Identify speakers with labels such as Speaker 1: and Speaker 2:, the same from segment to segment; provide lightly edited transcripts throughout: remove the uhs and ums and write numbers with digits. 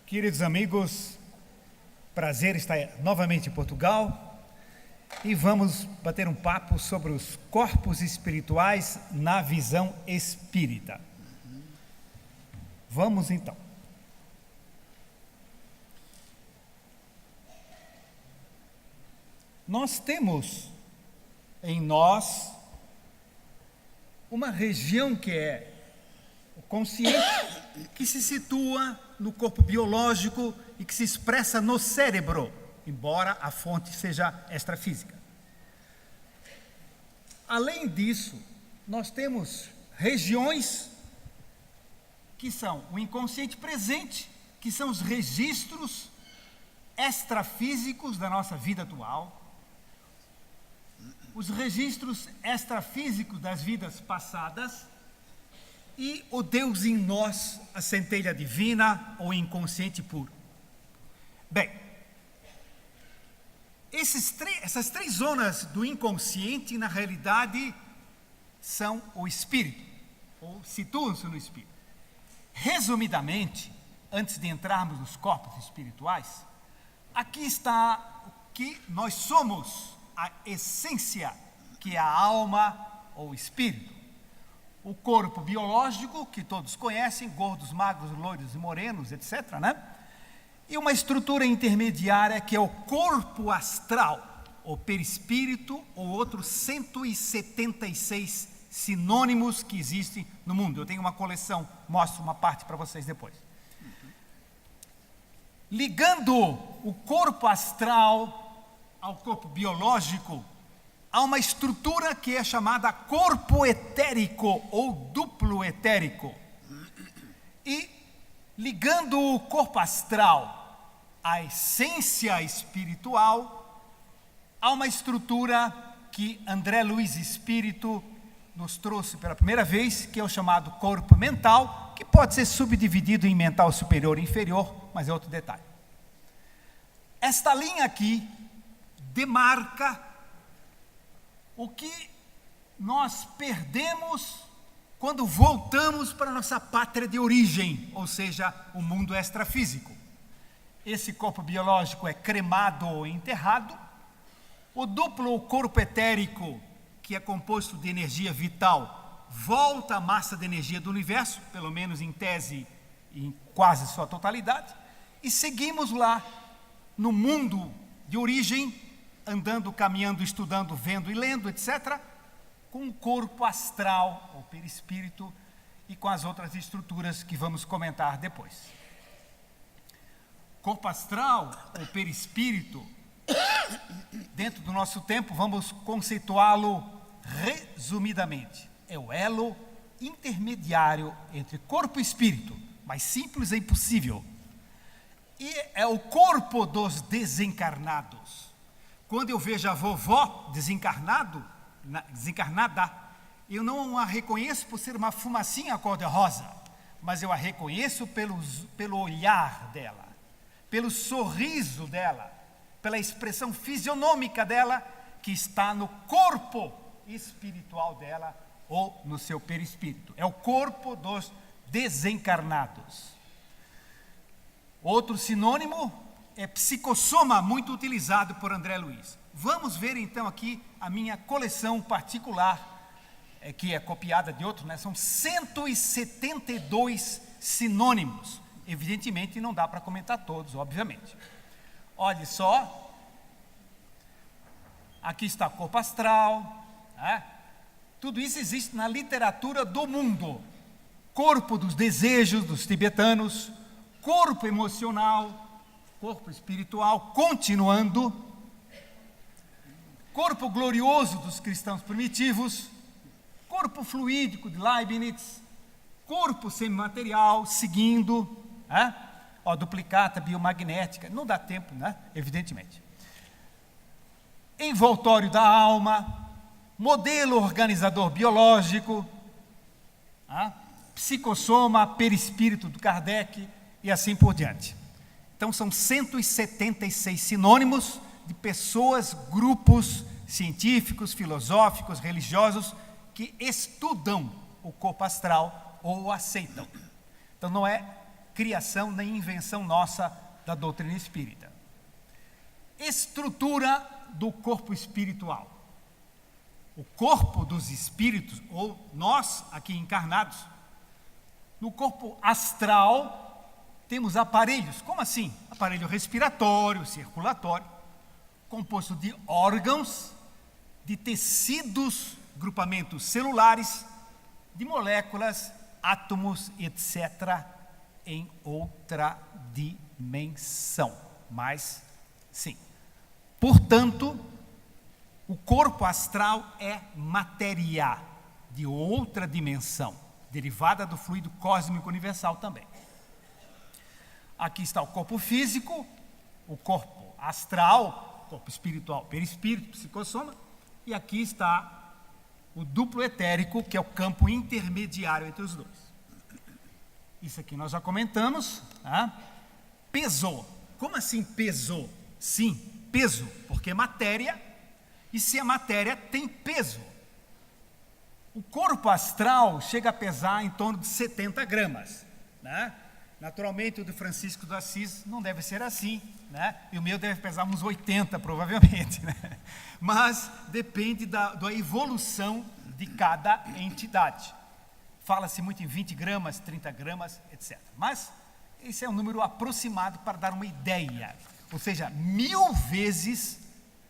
Speaker 1: Queridos amigos, prazer estar novamente em Portugal e vamos bater um papo sobre os corpos espirituais na visão espírita. Vamos então. Nós temos em nós uma região que é o consciente, que se situa no corpo biológico e que se expressa no cérebro, embora a fonte seja extrafísica. Além disso, nós temos regiões que são o inconsciente presente, que são os registros extrafísicos da nossa vida atual, os registros extrafísicos das vidas passadas e o Deus em nós, a centelha divina ou inconsciente puro. Bem, essas três zonas do inconsciente, na realidade, são o espírito, ou situam-se no espírito. Resumidamente, antes de entrarmos nos corpos espirituais, aqui está o que nós somos, a essência, que é a alma ou espírito. O corpo biológico, que todos conhecem, gordos, magros, loiros e morenos, etc., né? E uma estrutura intermediária que é o corpo astral, o perispírito, ou outros 176 sinônimos que existem no mundo. Eu tenho uma coleção, mostro uma parte para vocês depois. Ligando o corpo astral ao corpo biológico, há uma estrutura que é chamada corpo etérico ou duplo etérico. E ligando o corpo astral à essência espiritual, há uma estrutura que André Luiz Espírito nos trouxe pela primeira vez, que é o chamado corpo mental, que pode ser subdividido em mental superior e inferior, mas é outro detalhe. Esta linha aqui demarca o que nós perdemos quando voltamos para a nossa pátria de origem, ou seja, o mundo extrafísico. Esse corpo biológico é cremado ou enterrado. O duplo corpo etérico, que é composto de energia vital, volta à massa de energia do universo, pelo menos em tese e em quase sua totalidade, e seguimos lá no mundo de origem, andando, caminhando, estudando, vendo e lendo, etc., com o corpo astral, ou perispírito, e com as outras estruturas que vamos comentar depois. Corpo astral, ou perispírito, dentro do nosso tempo, vamos conceituá-lo resumidamente. É o elo intermediário entre corpo e espírito, mais simples é impossível. E é o corpo dos desencarnados. Quando eu vejo a vovó desencarnada, eu não a reconheço por ser uma fumacinha cor-de-rosa, mas eu a reconheço pelo olhar dela, pelo sorriso dela, pela expressão fisionômica dela, que está no corpo espiritual dela, ou no seu perispírito. É o corpo dos desencarnados. Outro sinônimo é psicossoma, muito utilizado por André Luiz. Vamos ver então aqui a minha coleção particular, que é copiada de outro, né? São 172 sinônimos. Evidentemente não dá para comentar todos, obviamente. Olhe só, aqui está corpo astral, né? Tudo isso existe na literatura do mundo. Corpo dos desejos dos tibetanos, corpo emocional, corpo espiritual, continuando, corpo glorioso dos cristãos primitivos, corpo fluídico de Leibniz, corpo semimaterial, seguindo, duplicata biomagnética, não dá tempo, né? Evidentemente. Envoltório da alma, modelo organizador biológico, psicossoma, perispírito do Kardec e assim por diante. Então são 176 sinônimos de pessoas, grupos científicos, filosóficos, religiosos que estudam o corpo astral ou o aceitam. Então não é criação nem invenção nossa da doutrina espírita. Estrutura do corpo espiritual. O corpo dos espíritos, ou nós aqui encarnados, no corpo astral temos aparelhos. Como assim? Aparelho respiratório, circulatório, composto de órgãos, de tecidos, grupamentos celulares, de moléculas, átomos, etc., em outra dimensão. Mas, sim. Portanto, o corpo astral é matéria de outra dimensão, derivada do fluido cósmico universal também. Aqui está o corpo físico, o corpo astral, corpo espiritual, perispírito, psicossoma, e aqui está o duplo etérico, que é o campo intermediário entre os dois. Isso aqui nós já comentamos. Tá? Pesou. Como assim pesou? Sim, peso, porque é matéria, e se é matéria, tem peso. O corpo astral chega a pesar em torno de 70 gramas. Né? Naturalmente, o de Francisco de Assis não deve ser assim, né? E o meu deve pesar uns 80, provavelmente. Né? Mas depende da evolução de cada entidade. Fala-se muito em 20 gramas, 30 gramas, etc. Mas esse é um número aproximado para dar uma ideia. Ou seja, 1000 vezes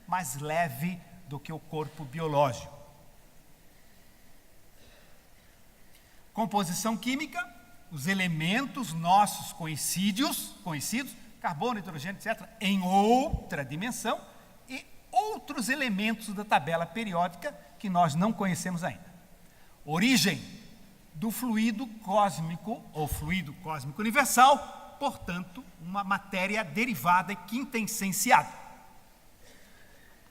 Speaker 1: mais leve do que o corpo biológico. Composição química, os elementos nossos conhecidos, carbono, hidrogênio, etc., em outra dimensão, e outros elementos da tabela periódica que nós não conhecemos ainda. Origem do fluido cósmico, ou fluido cósmico universal, portanto, uma matéria derivada e quintessenciada.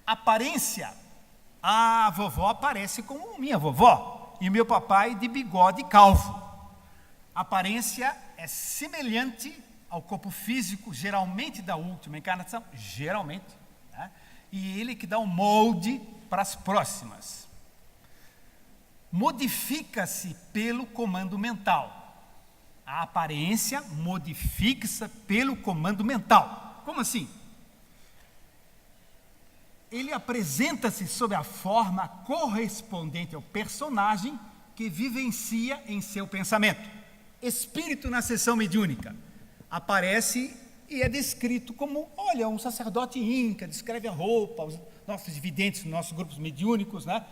Speaker 1: Aparência, a vovó aparece como minha vovó, e meu papai de bigode calvo. A aparência é semelhante ao corpo físico, geralmente da última encarnação, geralmente, né? E ele que dá um molde para as próximas. Modifica-se pelo comando mental. A aparência modifica-se pelo comando mental. Como assim? Ele apresenta-se sob a forma correspondente ao personagem que vivencia em seu pensamento. Espírito na sessão mediúnica. Aparece e é descrito como, olha, um sacerdote inca, descreve a roupa, os nossos videntes, nossos grupos mediúnicos, né?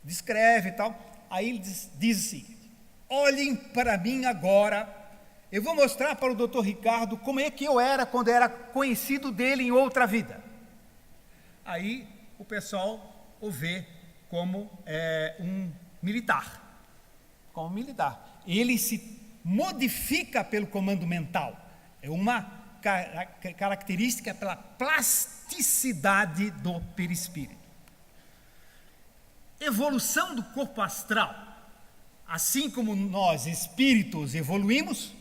Speaker 1: Descreve e tal. Aí ele diz o seguinte: olhem para mim agora, eu vou mostrar para o Dr. Ricardo como é que eu era quando era conhecido dele em outra vida. Aí o pessoal o vê como um militar. Como militar. Ele se modifica pelo comando mental. É uma característica pela plasticidade do perispírito. Evolução do corpo astral. Assim como nós, espíritos, evoluímos,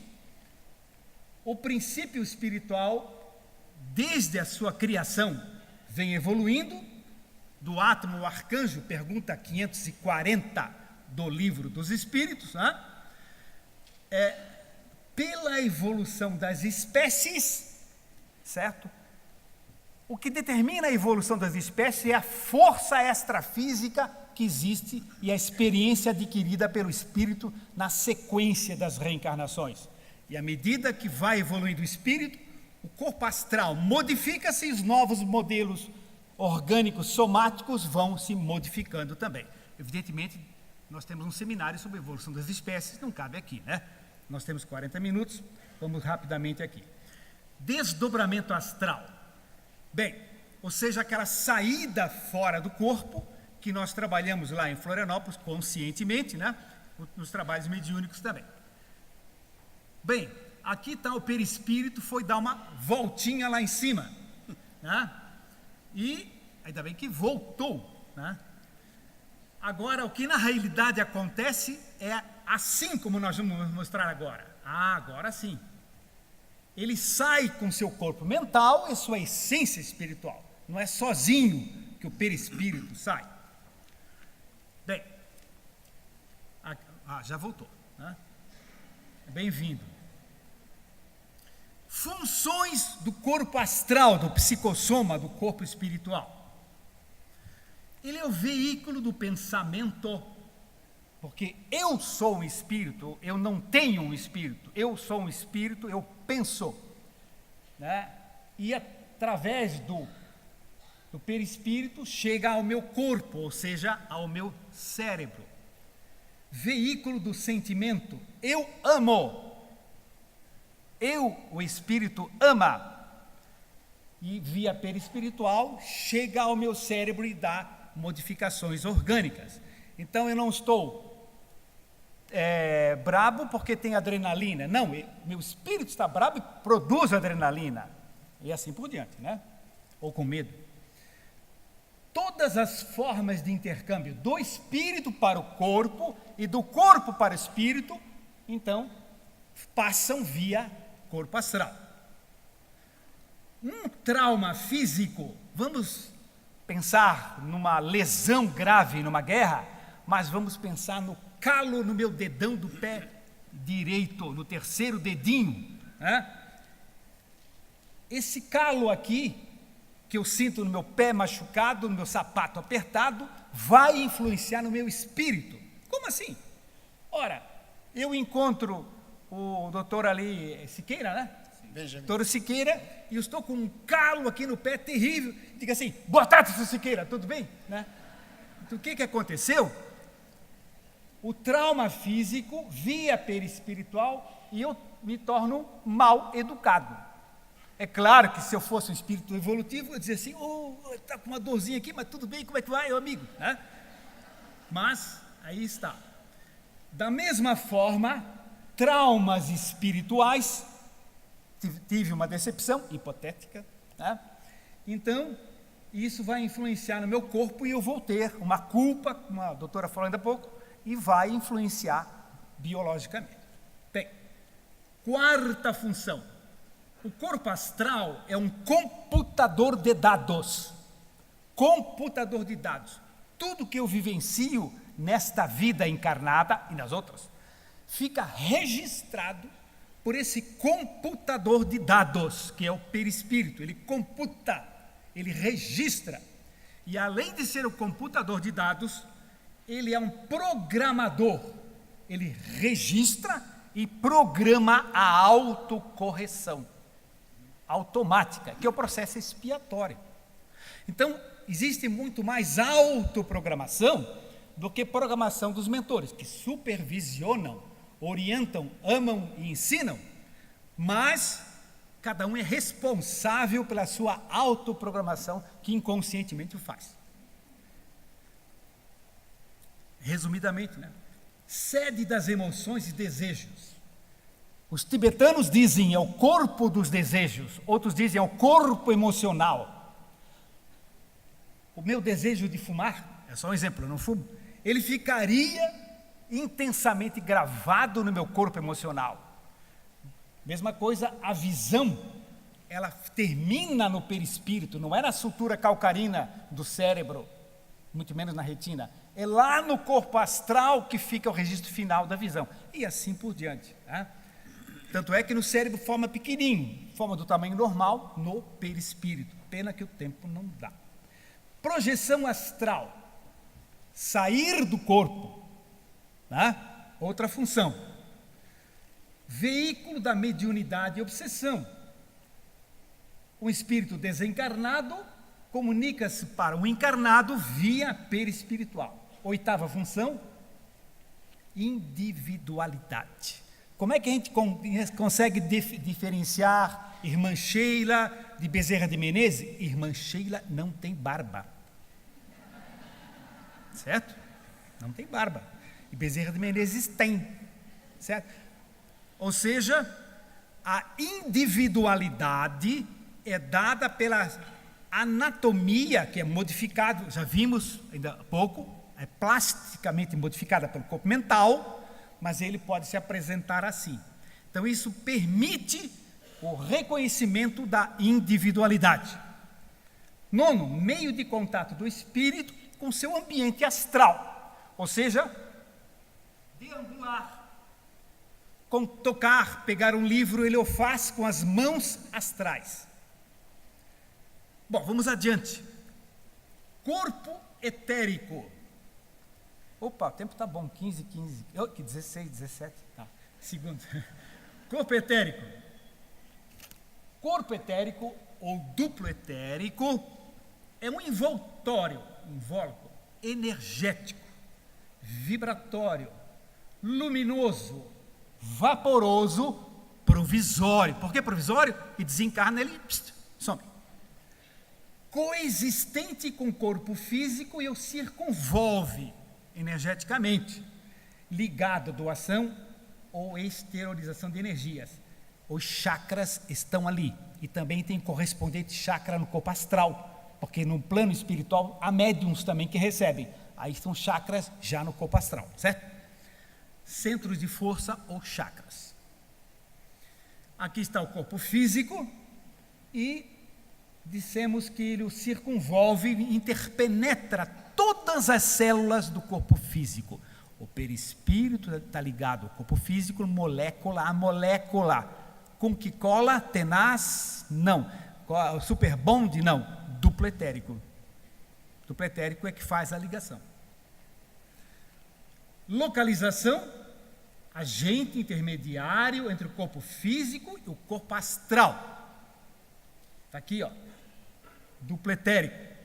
Speaker 1: o princípio espiritual, desde a sua criação, vem evoluindo, do átomo ao arcanjo, pergunta 540 do Livro dos Espíritos, né? Pela evolução das espécies, certo? O que determina a evolução das espécies é a força extrafísica que existe e a experiência adquirida pelo espírito na sequência das reencarnações. E à medida que vai evoluindo o espírito, o corpo astral modifica-se e os novos modelos orgânicos somáticos vão se modificando também. Evidentemente, nós temos um seminário sobre a evolução das espécies, não cabe aqui, né? Nós temos 40 minutos, vamos rapidamente aqui. Desdobramento astral. Bem, ou seja, aquela saída fora do corpo que nós trabalhamos lá em Florianópolis conscientemente, né? Nos trabalhos mediúnicos também. Bem, aqui está o perispírito, foi dar uma voltinha lá em cima, né? E ainda bem que voltou, né? Agora, o que na realidade acontece é assim como nós vamos mostrar agora. Agora sim. Ele sai com seu corpo mental e sua essência espiritual. Não é sozinho que o perispírito sai. Bem, já voltou, né? Bem-vindo. Funções do corpo astral, do psicossoma, do corpo espiritual. Ele é o veículo do pensamento, porque eu sou um espírito, eu não tenho um espírito, eu sou um espírito, eu penso, né? E através do perispírito chega ao meu corpo, ou seja, ao meu cérebro. Veículo do sentimento, eu amo. O espírito, ama. E via perispiritual chega ao meu cérebro e dá modificações orgânicas. Então eu não estou brabo porque tem adrenalina. Não, meu espírito está brabo e produz adrenalina. E assim por diante, né? Ou com medo. Todas as formas de intercâmbio do espírito para o corpo e do corpo para o espírito, então, passam via corpo astral. Um trauma físico, vamos pensar numa lesão grave numa guerra, mas vamos pensar no calo no meu dedão do pé direito, no terceiro dedinho, né? Esse calo aqui, que eu sinto no meu pé machucado, no meu sapato apertado, vai influenciar no meu espírito. Como assim? Ora, eu encontro o doutor ali, Siqueira, né? Doutor Siqueira, e eu estou com um calo aqui no pé terrível. Diga assim, boa tarde, Sr. Siqueira, tudo bem? Né? Então, o que aconteceu? O trauma físico via perispiritual e eu me torno mal educado. É claro que se eu fosse um espírito evolutivo, eu dizia assim, está com uma dorzinha aqui, mas tudo bem, como é que vai, meu amigo? Né? Mas, aí está. Da mesma forma, traumas espirituais, tive uma decepção hipotética, né? Então, isso vai influenciar no meu corpo e eu vou ter uma culpa, como a doutora falou ainda há pouco, e vai influenciar biologicamente. Bem, quarta função. O corpo astral é um computador de dados. Computador de dados. Tudo que eu vivencio nesta vida encarnada e nas outras, fica registrado por esse computador de dados, que é o perispírito. Ele computa, ele registra. E além de ser o computador de dados, ele é um programador. Ele registra e programa a autocorreção automática, que é o processo expiatório. Então, existe muito mais autoprogramação do que programação dos mentores, que supervisionam, orientam, amam e ensinam, mas cada um é responsável pela sua autoprogramação, que inconscientemente o faz. Resumidamente, né? Sede das emoções e desejos. Os tibetanos dizem é o corpo dos desejos, outros dizem é o corpo emocional. O meu desejo de fumar, é só um exemplo, eu não fumo, ele ficaria intensamente gravado no meu corpo emocional. Mesma coisa, a visão, ela termina no perispírito, não é na sutura calcarina do cérebro, muito menos na retina, é lá no corpo astral que fica o registro final da visão, e assim por diante, né? Tanto é que no cérebro forma pequenininho, forma do tamanho normal no perispírito. Pena que o tempo não dá. Projeção astral. Sair do corpo. Né? Outra função. Veículo da mediunidade e obsessão. O espírito desencarnado comunica-se para o encarnado via perispiritual. Oitava função. Individualidade. Como é que a gente consegue diferenciar Irmã Sheila de Bezerra de Menezes? Irmã Sheila não tem barba. Certo? Não tem barba. E Bezerra de Menezes tem. Certo? Ou seja, a individualidade é dada pela anatomia, que é modificada, já vimos ainda há pouco, é plasticamente modificada pelo corpo mental, mas ele pode se apresentar assim. Então, isso permite o reconhecimento da individualidade. Nono, meio de contato do espírito com seu ambiente astral, ou seja, deambular, com tocar, pegar um livro, ele o faz com as mãos astrais. Bom, vamos adiante. Corpo etérico. Opa, o tempo está bom, 15, 16, 17. Tá. Segundo. Corpo etérico. Corpo etérico ou duplo etérico é um invólucro energético, vibratório, luminoso, vaporoso, provisório. Por que provisório? E desencarna ele, some. Coexistente com o corpo físico e o circunvolve energeticamente, ligado à doação ou exteriorização de energias. Os chakras estão ali e também tem correspondente chakra no corpo astral, porque no plano espiritual há médiums também que recebem. Aí são chakras já no corpo astral, certo? Centros de força ou chakras. Aqui está o corpo físico e dissemos que ele o circunvolve, interpenetra todas as células do corpo físico. O perispírito está ligado ao corpo físico, molécula a molécula. Com que cola? Tenaz? Não. Super bond? Não. Duplo etérico. Duplo etérico é que faz a ligação. Localização, agente intermediário entre o corpo físico e o corpo astral. Está aqui, ó. Duplo etérico.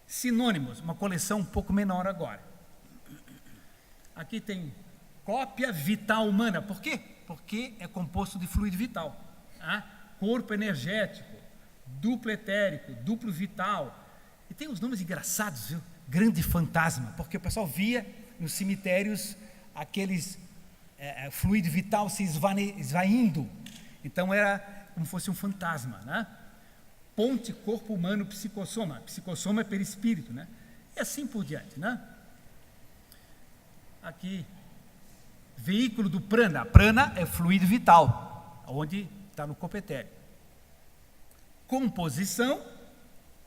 Speaker 1: Sinônimos, uma coleção um pouco menor agora. Aqui tem cópia vital humana. Por quê? Porque é composto de fluido vital. Tá? Corpo energético, duplo etérico, duplo vital. E tem uns nomes engraçados, viu? Grande fantasma, porque o pessoal via nos cemitérios aqueles fluido vital se esvaindo. Então era como se fosse um fantasma, né? Ponte corpo humano psicossoma. Psicossoma é perispírito, né? E assim por diante, né? Aqui, veículo do prana. Prana é fluido vital, onde está no corpo etérico. Composição,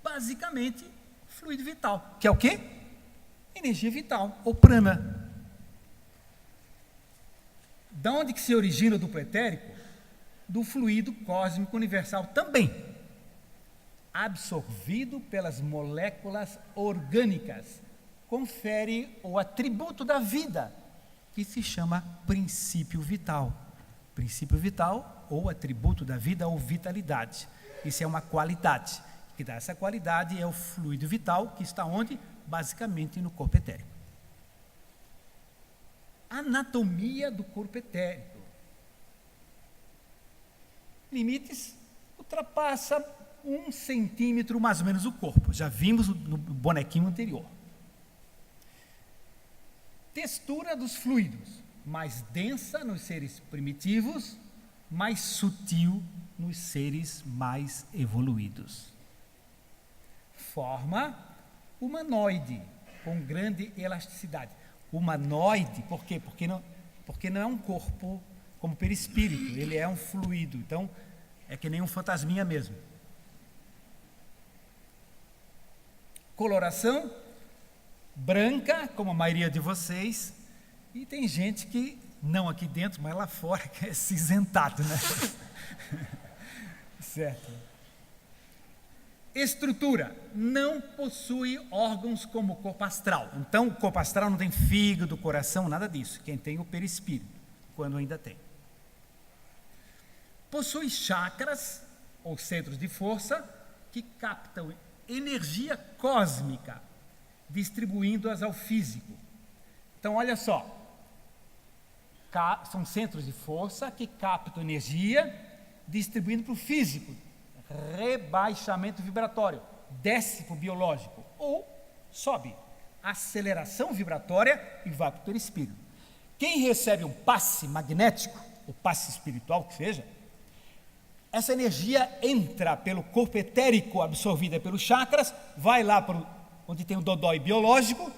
Speaker 1: basicamente, fluido vital. Que é o quê? Energia vital, ou prana. Da onde que se origina o duplo etérico? Do fluido cósmico universal também. Absorvido pelas moléculas orgânicas, confere o atributo da vida, que se chama princípio vital. Princípio vital, ou atributo da vida, ou vitalidade. Isso é uma qualidade. O que dá essa qualidade é o fluido vital, que está onde? Basicamente no corpo etérico. Anatomia do corpo etérico. Limites, ultrapassa 1 centímetro mais ou menos o corpo. Já vimos no bonequinho anterior. Textura dos fluidos, mais densa nos seres primitivos, mais sutil nos seres mais evoluídos. Forma humanoide, com grande elasticidade. Humanoide, por quê? Porque não é um corpo como perispírito, ele é um fluido, então é que nem um fantasminha mesmo. Coloração branca, como a maioria de vocês, e tem gente que, não aqui dentro, mas lá fora, que é cinzentado, né? Certo. Estrutura, não possui órgãos como o corpo astral. Então, o corpo astral não tem fígado, coração, nada disso. Quem tem o perispírito, quando ainda tem. Possui chakras, ou centros de força, que captam energia cósmica, distribuindo-as ao físico. Então, olha só, são centros de força que captam energia, distribuindo para o físico. Rebaixamento vibratório, desce para o biológico, ou sobe, aceleração vibratória e vai para o perispírito. Quem recebe um passe magnético, o passe espiritual que seja, essa energia entra pelo corpo etérico, absorvida pelos chakras, vai lá para onde tem o dodói biológico,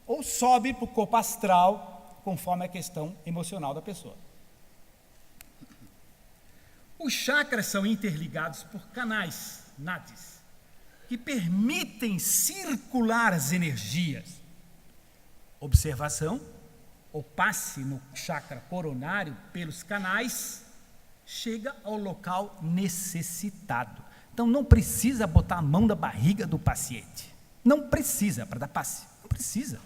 Speaker 1: ou sobe para o corpo astral, conforme a questão emocional da pessoa. Os chakras são interligados por canais, nadis, que permitem circular as energias. Observação, ou passe no chakra coronário pelos canais, chega ao local necessitado. Então não precisa botar a mão na barriga do paciente. Não precisa para dar passe. Não precisa.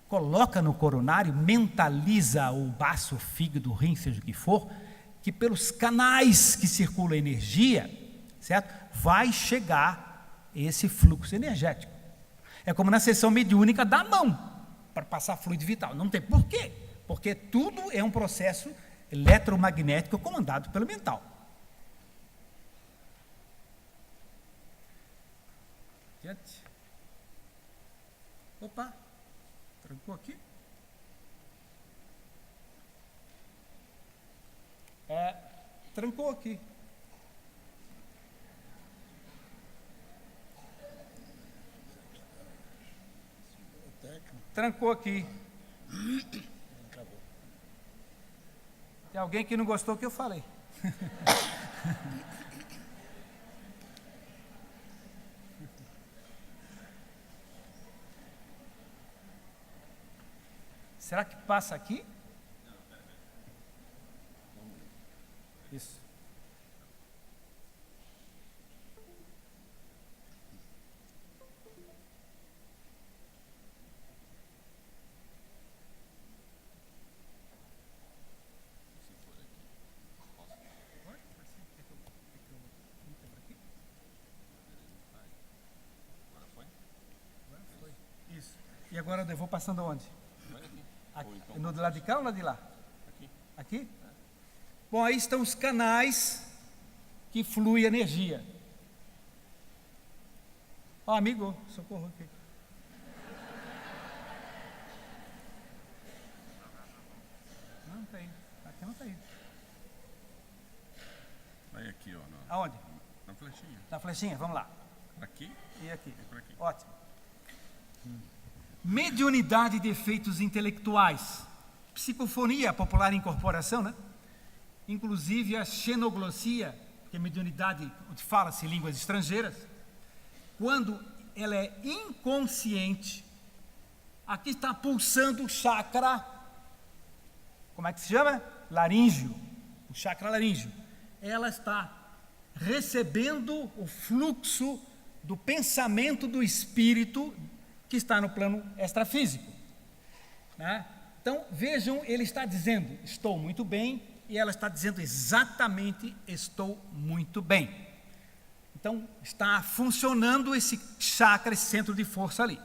Speaker 1: Coloca no coronário, mentaliza o baço, o fígado, o rim, seja o que for, que pelos canais que circula a energia, certo? Vai chegar esse fluxo energético. É como na sessão mediúnica da mão, para passar fluido vital. Não tem por quê? Porque tudo é um processo eletromagnético comandado pelo mental. Adiante. Opa, trancou aqui? Trancou aqui. Trancou aqui. Tem alguém que não gostou do que eu falei. Será que passa aqui? Isso. E agora eu vou passando aonde? Aqui, no lado de cá ou no lado de lá? Aqui? Bom, aí estão os canais que flui energia. Ó, amigo, socorro aqui. Não está indo. Aqui não está indo.
Speaker 2: Vai aqui, ó.
Speaker 1: Aonde?
Speaker 2: Na flechinha.
Speaker 1: Na flechinha, vamos lá.
Speaker 2: Aqui?
Speaker 1: E aqui.
Speaker 2: E por aqui.
Speaker 1: Ótimo. Mediunidade de efeitos intelectuais. Psicofonia, popular incorporação, né? Inclusive a xenoglossia, que é mediunidade onde fala-se línguas estrangeiras, quando ela é inconsciente, aqui está pulsando o chakra, como é que se chama? Laríngeo, o chakra laríngeo. Ela está recebendo o fluxo do pensamento do espírito que está no plano extrafísico, né? Então, vejam, ele está dizendo, estou muito bem, e ela está dizendo exatamente, estou muito bem. Então, está funcionando esse chakra, esse centro de força ali.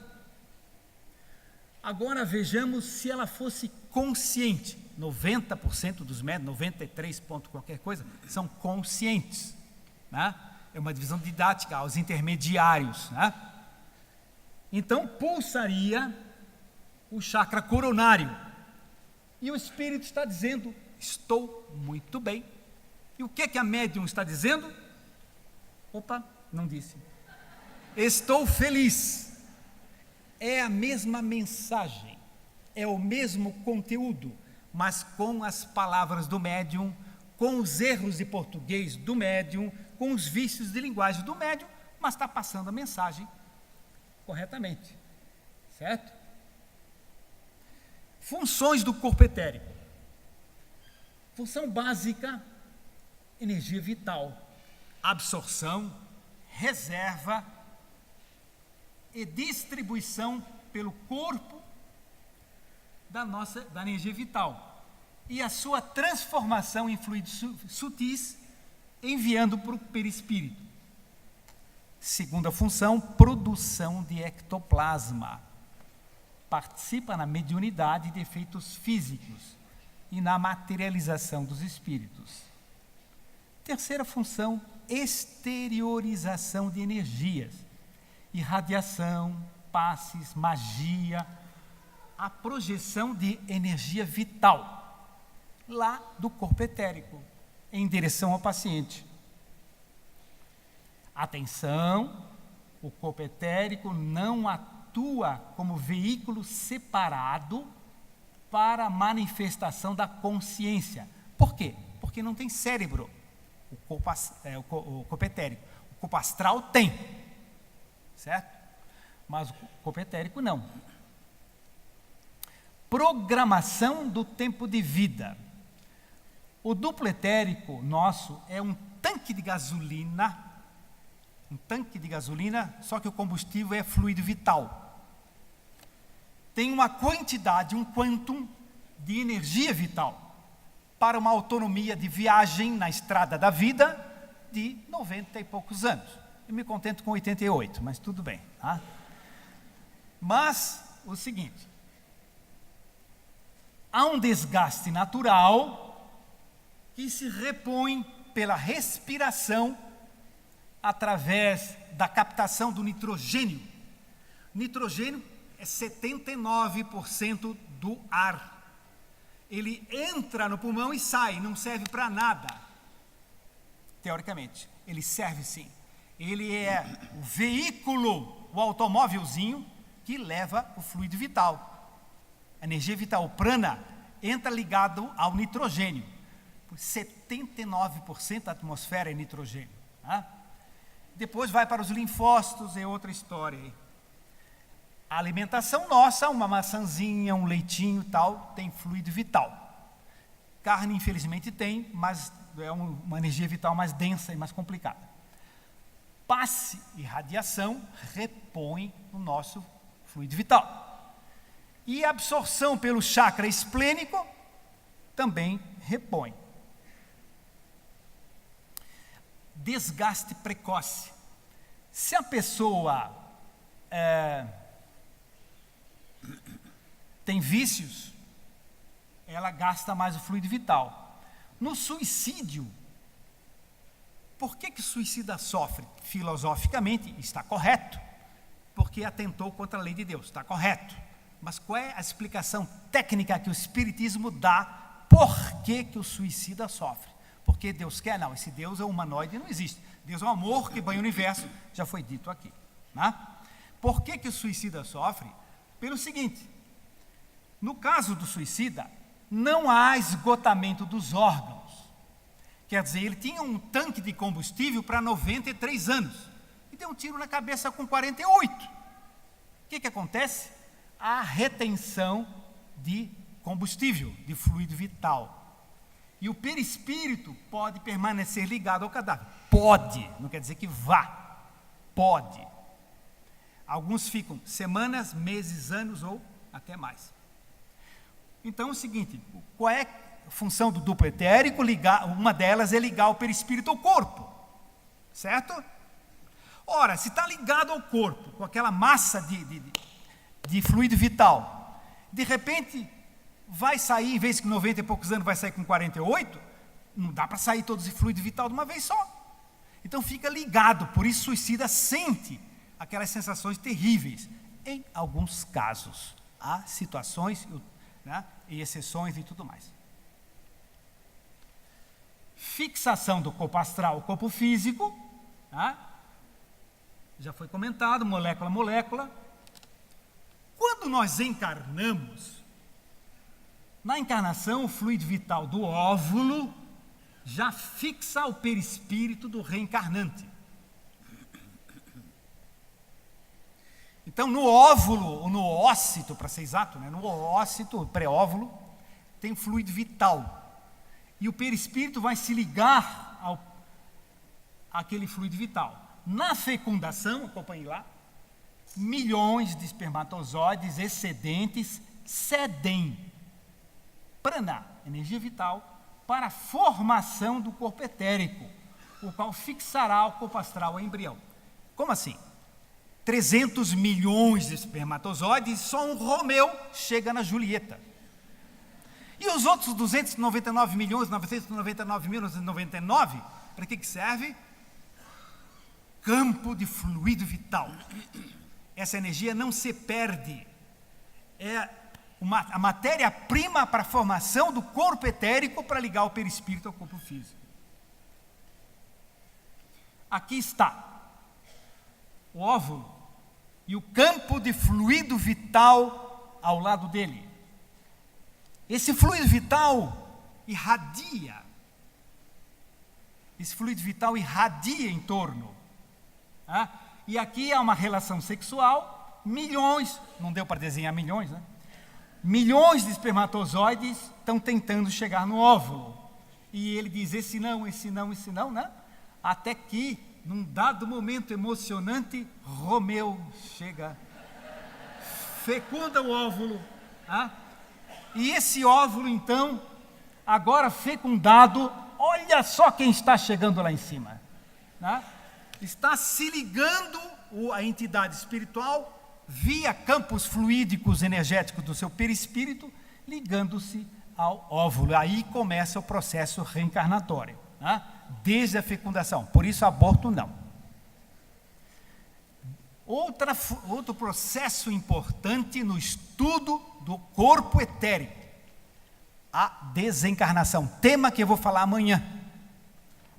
Speaker 1: Agora, vejamos se ela fosse consciente. 90% dos médiuns, 93 ponto qualquer coisa, são conscientes, né? É uma divisão didática aos intermediários, né? Então, pulsaria o chakra coronário. E o espírito está dizendo, estou muito bem. E o que a médium está dizendo? Opa, não disse. Estou feliz. É a mesma mensagem, é o mesmo conteúdo, mas com as palavras do médium, com os erros de português do médium, com os vícios de linguagem do médium, mas está passando a mensagem corretamente, certo? Funções do corpo etérico. Função básica, energia vital, absorção, reserva e distribuição pelo corpo da energia vital e a sua transformação em fluidos sutis, enviando para o perispírito. Segunda função, produção de ectoplasma. Participa na mediunidade de efeitos físicos e na materialização dos espíritos. Terceira função, exteriorização de energias, irradiação, passes, magia, a projeção de energia vital, lá do corpo etérico, em direção ao paciente. Atenção, o corpo etérico não atua como veículo separado para a manifestação da consciência. Por quê? Porque não tem cérebro, o corpo etérico. O corpo astral tem, certo? Mas o corpo etérico não. programação do tempo de vida. O duplo etérico nosso é um tanque de gasolina, só que o combustível é fluido vital. Tem uma quantidade, um quantum de energia vital para uma autonomia de viagem na estrada da vida de 90 e poucos anos. Eu me contento com 88, mas tudo bem. Tá? Mas, o seguinte, há um desgaste natural que se repõe pela respiração através da captação do nitrogênio. Nitrogênio é 79% do ar. Ele entra no pulmão e sai, não serve para nada. Teoricamente, ele serve sim. Ele é o veículo, o automóvelzinho que leva o fluido vital. A energia vital, o prana, entra ligado ao nitrogênio. 79% da atmosfera é nitrogênio. Tá? Depois vai para os linfócitos, é outra história aí. A alimentação nossa, uma maçãzinha, um leitinho tal, tem fluido vital. Carne, infelizmente, tem, mas é uma energia vital mais densa e mais complicada. Passe e radiação repõem o nosso fluido vital. E a absorção pelo chakra esplênico também repõe. Desgaste precoce. Se a pessoa tem vícios, ela gasta mais o fluido vital. No suicídio, por que o suicida sofre? Filosoficamente, está correto, porque atentou contra a lei de Deus, está correto. Mas qual é a explicação técnica que o Espiritismo dá por que o suicida sofre? Porque Deus quer? Não, esse Deus é humanoide, não existe. Deus é um amor que banha o universo, já foi dito aqui. Né? Por que o suicida sofre? Pelo seguinte, no caso do suicida, não há esgotamento dos órgãos. Quer dizer, ele tinha um tanque de combustível para 93 anos, e deu um tiro na cabeça com 48. O que acontece? Há retenção de combustível, de fluido vital. E o perispírito pode permanecer ligado ao cadáver. Pode, não quer dizer que vá. Pode. Alguns ficam semanas, meses, anos ou até mais. Então é o seguinte, qual é a função do duplo etérico? Uma delas é ligar o perispírito ao corpo. Certo? Ora, se está ligado ao corpo, com aquela massa de fluido vital, de repente vai sair, em vez de 90 e poucos anos, vai sair com 48, não dá para sair todo esse fluido vital de uma vez só. Então fica ligado, por isso o suicida sente aquelas sensações terríveis. Em alguns casos, há situações, né, e exceções e tudo mais. Fixação do corpo astral ao corpo físico, tá? Já foi comentado, molécula a molécula. Quando nós encarnamos, na encarnação, o fluido vital do óvulo já fixa o perispírito do reencarnante. Então, no óvulo, ou no ócito, para ser exato, né, no ócito, pré-óvulo, tem fluido vital. E o perispírito vai se ligar àquele fluido vital. Na fecundação, acompanhe lá, milhões de espermatozoides excedentes cedem prana, energia vital, para a formação do corpo etérico, o qual fixará o corpo astral ao embrião. Como assim? 300 milhões de espermatozoides, só um Romeu chega na Julieta. E os outros 299 milhões, 999.999, para que serve? Campo de fluido vital. Essa energia não se perde. É a matéria-prima para a formação do corpo etérico para ligar o perispírito ao corpo físico. Aqui está o óvulo e o campo de fluido vital ao lado dele. Esse fluido vital irradia. Esse fluido vital irradia em torno. Tá? E aqui há uma relação sexual, milhões, não deu para desenhar milhões, né? milhões de espermatozoides estão tentando chegar no óvulo. E ele diz, esse não, né? Até que, num dado momento emocionante, Romeu chega, fecunda o óvulo. E esse óvulo, então, agora fecundado, olha só quem está chegando lá em cima. Está se ligando a entidade espiritual via campos fluídicos energéticos do seu perispírito, ligando-se ao óvulo. Aí começa o processo reencarnatório, desde a fecundação. Por isso, aborto não. Outro processo importante no estudo do corpo etérico, a desencarnação. Tema que eu vou falar amanhã.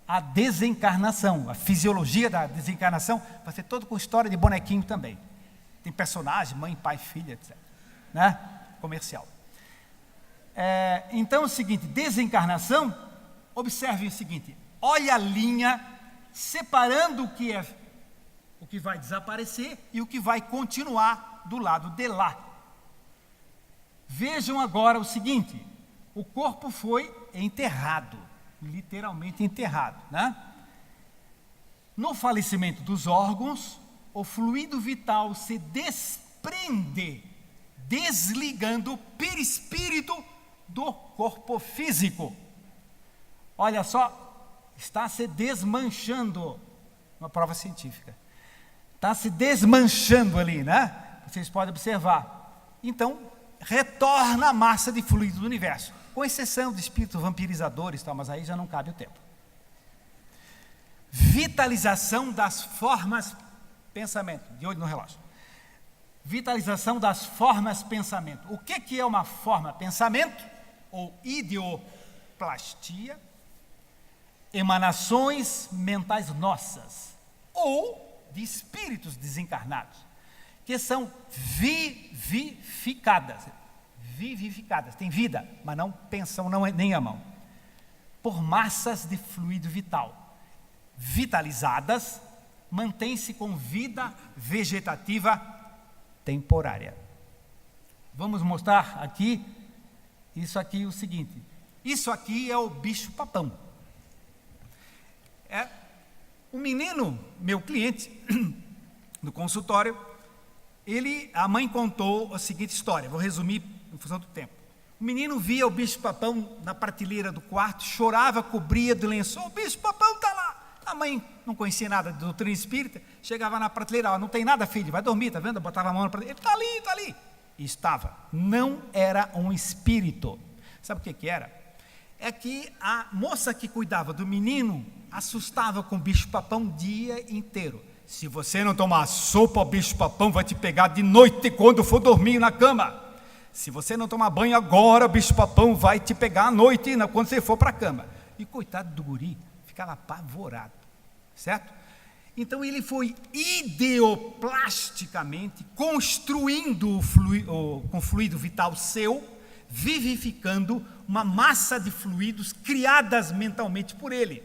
Speaker 1: A desencarnação, a fisiologia da desencarnação, vai ser todo com história de bonequinho também. Tem personagem, mãe, pai, filha, etc. Comercial. Então é o seguinte, desencarnação, observe o seguinte, olha a linha separando o que vai desaparecer e o que vai continuar do lado de lá. Vejam agora o seguinte, o corpo foi enterrado, literalmente enterrado, No falecimento dos órgãos, o fluido vital se desprende, desligando o perispírito do corpo físico. Olha só, está se desmanchando, uma prova científica. Está se desmanchando ali, Vocês podem observar. Então, retorna a massa de fluido do universo, com exceção de espíritos vampirizadores, mas aí já não cabe o tempo. Vitalização das formas pensamento, de olho no relógio. Vitalização das formas pensamento. O que é uma forma pensamento? Ou ideoplastia? Emanações mentais nossas, ou de espíritos desencarnados, que são vivificadas, têm vida, mas não pensam, nem amam, por massas de fluido vital, vitalizadas, mantém-se com vida vegetativa temporária. Vamos mostrar aqui, o seguinte, isso aqui é o bicho-papão. Um menino, meu cliente, no consultório, a mãe contou a seguinte história, vou resumir em função do tempo. O menino via o bicho-papão na prateleira do quarto, chorava, cobria de lençol, o bicho-papão está lá. A mãe não conhecia nada de doutrina espírita, chegava na prateleira, não tem nada, filho, vai dormir, tá vendo? Botava a mão na prateleira, ele está ali. E estava, não era um espírito. Sabe o que era? É que a moça que cuidava do menino assustava com o bicho-papão o dia inteiro. Se você não tomar sopa, o bicho-papão vai te pegar de noite quando for dormir na cama. Se você não tomar banho agora, o bicho-papão vai te pegar à noite quando você for para a cama. E coitado do guri, ficava apavorado, certo? Então ele foi ideoplasticamente construindo com fluido vital seu, vivificando uma massa de fluidos criadas mentalmente por ele.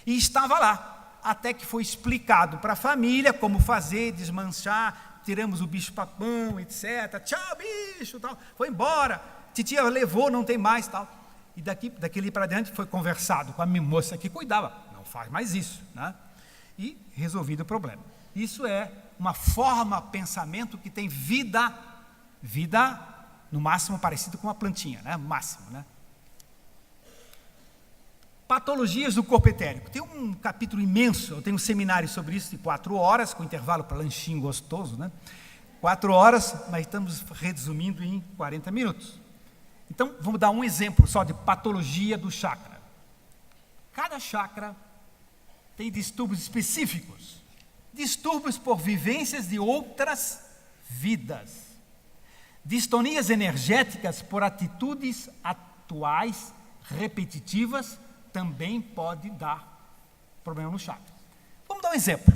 Speaker 1: E estava lá, até que foi explicado para a família como fazer, desmanchar, tiramos o bicho-papão, etc. Tchau, bicho, tal. Foi embora, titia levou, não tem mais, tal. E daquele para diante foi conversado com a minha moça que cuidava, não faz mais isso, E resolvido o problema. Isso é uma forma, pensamento que tem vida no máximo parecido com uma plantinha, máximo, Patologias do corpo etérico. Tem um capítulo imenso, eu tenho um seminário sobre isso de 4 horas, com intervalo para lanchinho gostoso, 4 horas, mas estamos resumindo em 40 minutos. Então, vamos dar um exemplo só de patologia do chakra. Cada chakra tem distúrbios específicos, distúrbios por vivências de outras vidas, distonias energéticas por atitudes atuais, repetitivas, também pode dar problema no chakra. Vamos dar um exemplo.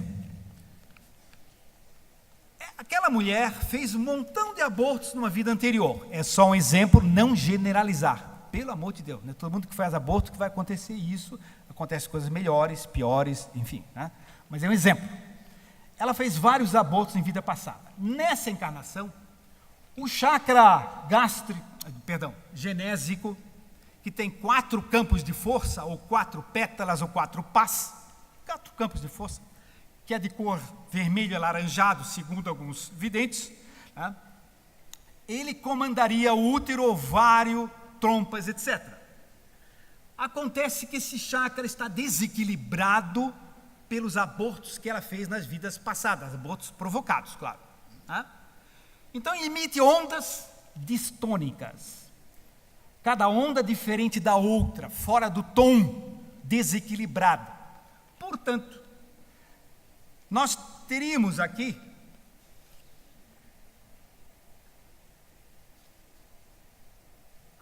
Speaker 1: Aquela mulher fez um montão de abortos numa vida anterior. É só um exemplo, não generalizar. Pelo amor de Deus, todo mundo que faz aborto que vai acontecer isso, acontecem coisas melhores, piores, enfim. Mas é um exemplo. Ela fez vários abortos em vida passada. Nessa encarnação, O chakra genésico, que tem 4 campos de força, ou 4 pétalas, ou 4 pás, 4 campos de força, que é de cor vermelho e alaranjado, segundo alguns videntes, né? Ele comandaria o útero, ovário, trompas, etc. Acontece que esse chakra está desequilibrado pelos abortos que ela fez nas vidas passadas, abortos provocados, claro, né? Então emite ondas distônicas, cada onda diferente da outra, fora do tom, desequilibrada. Portanto, nós teríamos aqui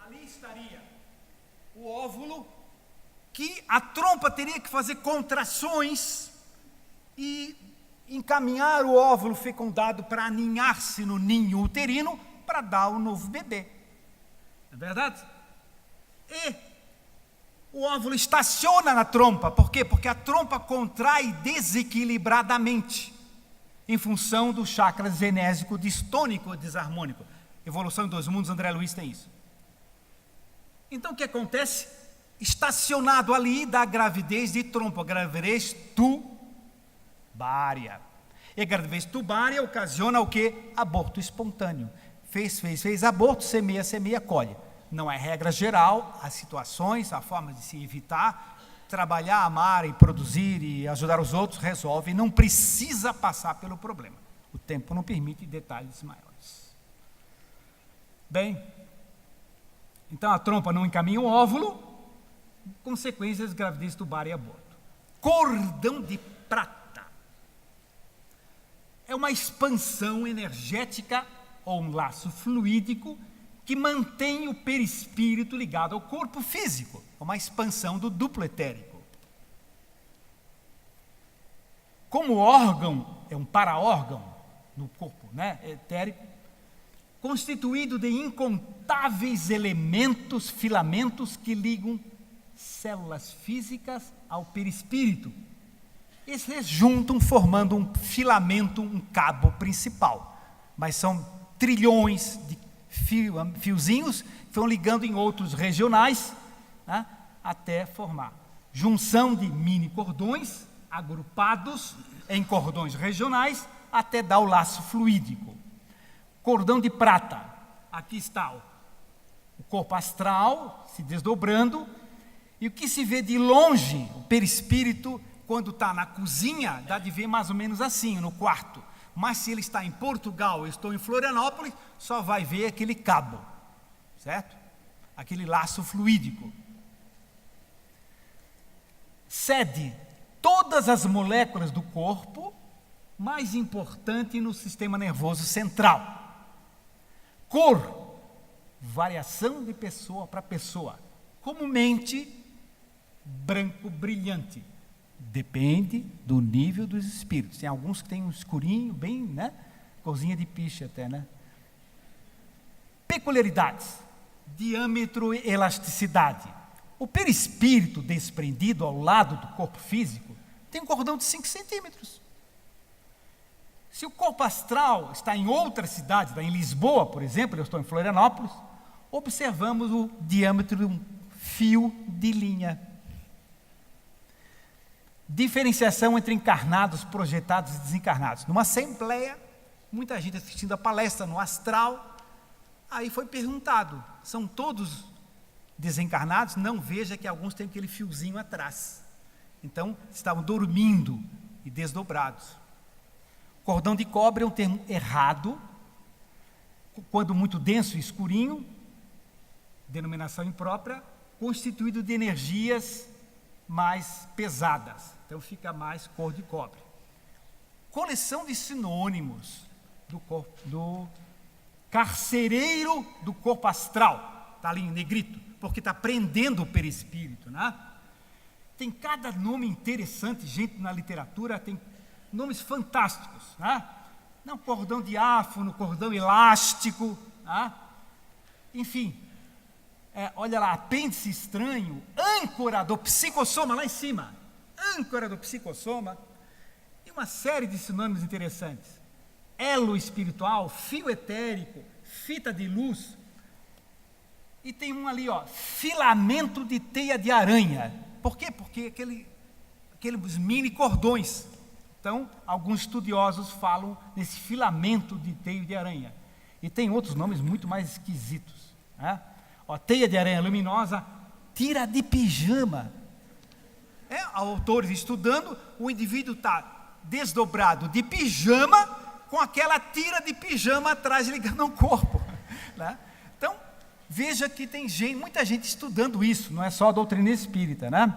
Speaker 1: ali estaria o óvulo, que a trompa teria que fazer contrações e encaminhar o óvulo fecundado para aninhar-se no ninho uterino para dar o novo bebê. Não é verdade? E o óvulo estaciona na trompa. Por quê? Porque a trompa contrai desequilibradamente em função do chakra genésico distônico ou desarmônico. Evolução em 2 mundos, André Luiz tem isso. Então o que acontece? Estacionado ali da gravidez de trompa, gravidez tubária. E a gravidez tubária ocasiona o quê? Aborto espontâneo. Fez aborto, semeia, colhe. Não é regra geral, há situações, há formas de se evitar. Trabalhar, amar e produzir e ajudar os outros resolve, não precisa passar pelo problema. O tempo não permite detalhes maiores. Bem, então a trompa não encaminha o óvulo, consequências, gravidez tubária e aborto. Cordão de prata é uma expansão energética ou um laço fluídico que mantém o perispírito ligado ao corpo físico, uma expansão do duplo etérico. Como órgão, é um para-órgão no corpo, né, etérico, constituído de incontáveis elementos, filamentos que ligam células físicas ao perispírito. Esses juntam formando um filamento, um cabo principal, mas são trilhões de fiozinhos que vão ligando em outros regionais, né, até formar junção de mini cordões agrupados em cordões regionais até dar o laço fluídico. Cordão de prata, aqui está o corpo astral se desdobrando, e o que se vê de longe, o perispírito, quando está na cozinha, dá de ver mais ou menos assim, no quarto. Mas se ele está em Portugal, eu estou em Florianópolis, só vai ver aquele cabo, certo? Aquele laço fluídico. Cede todas as moléculas do corpo, mais importante no sistema nervoso central. Cor, variação de pessoa para pessoa. Comumente, branco brilhante. Depende do nível dos espíritos. Tem alguns que têm um escurinho, bem, né? Corzinha de piche até, né? Peculiaridades: diâmetro e elasticidade. O perispírito desprendido ao lado do corpo físico tem um cordão de 5 centímetros. Se o corpo astral está em outra cidade, está em Lisboa, por exemplo, eu estou em Florianópolis, observamos o diâmetro de um fio de linha. Diferenciação entre encarnados, projetados e desencarnados. Numa assembleia, muita gente assistindo a palestra no astral, aí foi perguntado, são todos desencarnados? Não, veja que alguns têm aquele fiozinho atrás. Então, estavam dormindo e desdobrados. Cordão de cobre é um termo errado, quando muito denso e escurinho, denominação imprópria, constituído de energias mais pesadas. Então fica mais cor de cobre. Coleção de sinônimos do carcereiro do corpo astral. Está ali em negrito, porque está prendendo o perispírito, né? Tem cada nome interessante, gente, na literatura, tem nomes fantásticos, né? Não, cordão diáfano, cordão elástico, né? Enfim, olha lá, apêndice estranho, âncora do psicossoma, lá em cima, âncora do psicossoma, e uma série de sinônimos interessantes. Elo espiritual, fio etérico, fita de luz, e tem um ali, ó, filamento de teia de aranha. Por quê? Porque aqueles mini cordões. Então, alguns estudiosos falam nesse filamento de teia de aranha. E tem outros nomes muito mais esquisitos, né? Ó, teia de aranha luminosa, tira de pijama. Autores estudando, o indivíduo está desdobrado de pijama, com aquela tira de pijama atrás ligando ao corpo, né? Então, veja que tem muita gente estudando isso, não é só a doutrina espírita, né?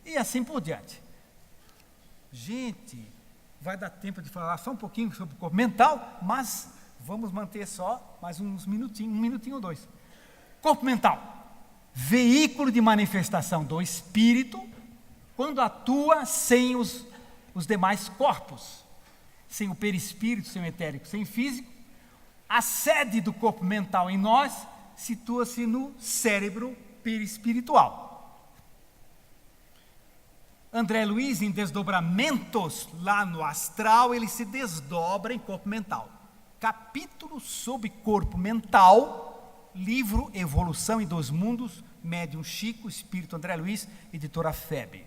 Speaker 1: E assim por diante. Gente, vai dar tempo de falar só um pouquinho sobre o corpo mental, mas vamos manter só mais uns minutinhos, 1 minutinho ou 2. Corpo mental, veículo de manifestação do espírito, quando atua sem os demais corpos, sem o perispírito, sem o etérico, sem o físico. A sede do corpo mental em nós situa-se no cérebro perispiritual. André Luiz, em Desdobramentos, lá no astral, ele se desdobra em corpo mental. Capítulo sobre corpo mental, livro Evolução em 2 Mundos, Médium Chico, Espírito André Luiz, editora FEB.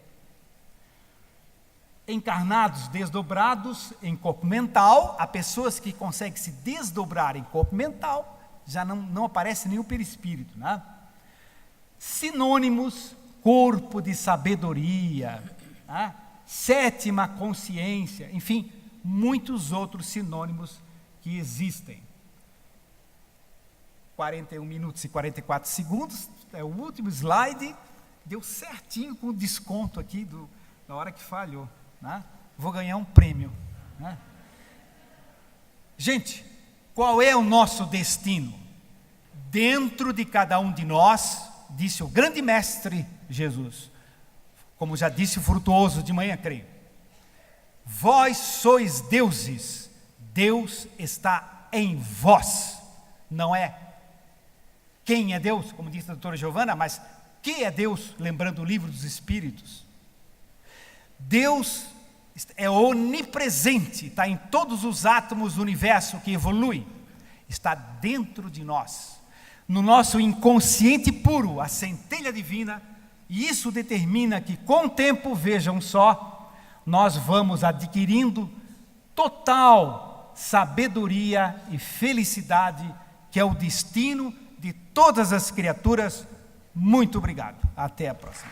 Speaker 1: Encarnados desdobrados em corpo mental, há pessoas que conseguem se desdobrar em corpo mental, já não aparece nenhum perispírito, né? Sinônimos: corpo de sabedoria, né? Sétima consciência, enfim, muitos outros sinônimos que existem. 41 minutos e 44 segundos, é o último slide, deu certinho com o desconto aqui na hora que falhou, né? Vou ganhar um prêmio, né? Gente, qual é o nosso destino? Dentro de cada um de nós, disse o grande mestre Jesus, como já disse o Frutuoso de manhã, creio: vós sois deuses, Deus está em vós. Não é quem é Deus, como disse a doutora Giovana, mas que é Deus, lembrando o livro dos Espíritos. Deus é onipresente, está em todos os átomos do universo que evolui, está dentro de nós, no nosso inconsciente puro, a centelha divina, e isso determina que com o tempo, vejam só, nós vamos adquirindo total sabedoria e felicidade, que é o destino de todas as criaturas. Muito obrigado, até a próxima.